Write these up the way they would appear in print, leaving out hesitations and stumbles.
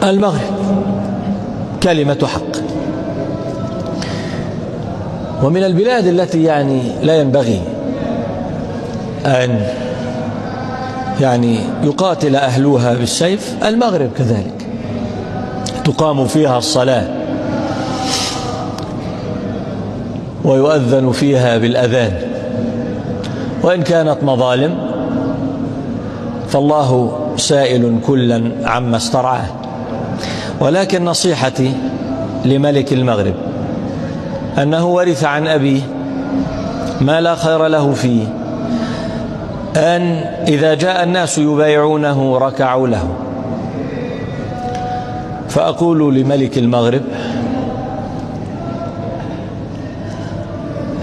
المغرب كلمة حق. ومن البلاد التي لا ينبغي أن يقاتل أهلها بالسيف المغرب كذلك، تقام فيها الصلاة ويؤذن فيها بالأذان، وإن كانت مظالم فالله سائل كلا عما استرعاه. ولكن نصيحتي لملك المغرب أنه ورث عن أبيه ما لا خير له فيه، أن إذا جاء الناس يبايعونه ركعوا له. فأقول لملك المغرب: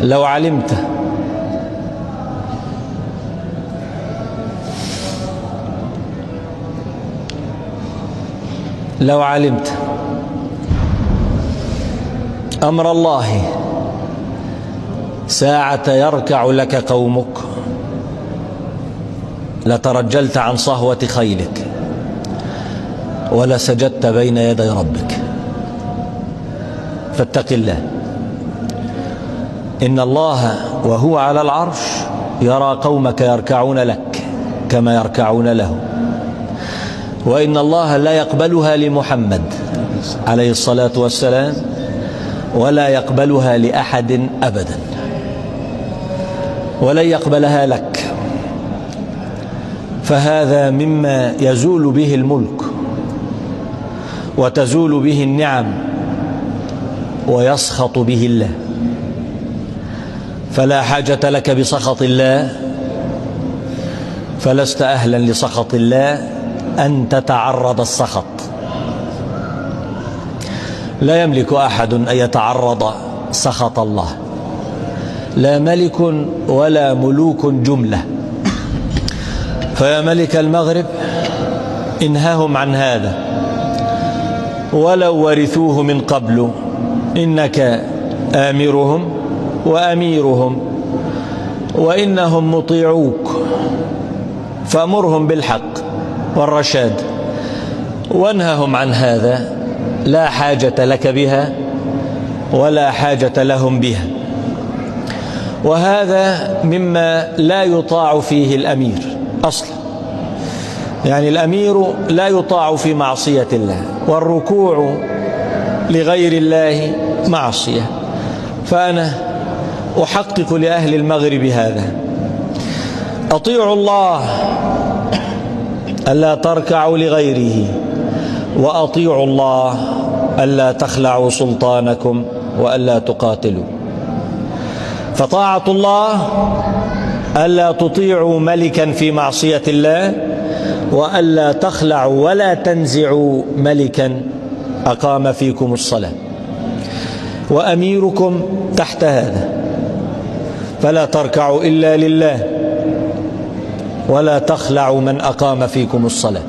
لو علمت أمر الله ساعة يركع لك قومك لترجلت عن صهوة خيلك ولسجدت بين يدي ربك. فاتق الله، إن الله وهو على العرش يرى قومك يركعون لك كما يركعون له، وإن الله لا يقبلها لمحمد عليه الصلاة والسلام ولا يقبلها لأحد أبدا، ولن يقبلها لك. فهذا مما يزول به الملك وتزول به النعم ويسخط به الله، فلا حاجة لك بسخط الله، فلست أهلا لسخط الله أن تتعرض السخط. لا يملك أحد أن يتعرض سخط الله، لا ملك ولا ملوك جملة. فيا ملك المغرب انههم عن هذا، ولو ورثوه من قبل، إنك آمرهم وأميرهم وإنهم مطيعوك، فأمرهم بالحق والرشاد وانههم عن هذا، لا حاجة لك بها ولا حاجة لهم بها. وهذا مما لا يطاع فيه الأمير أصلا، الأمير لا يطاع في معصية الله، والركوع لغير الله معصية. فأنا أحقق لأهل المغرب هذا: أطيعوا الله ألا تركعوا لغيره، وأطيعوا الله ألا تخلعوا سلطانكم وألا تقاتلوا. فطاعة الله ألا تطيعوا ملكا في معصية الله، وألا تخلعوا ولا تنزعوا ملكا أقام فيكم الصلاة، وأميركم تحت هذا، فلا تركعوا إلا لله ولا تخلعوا من أقام فيكم الصلاة.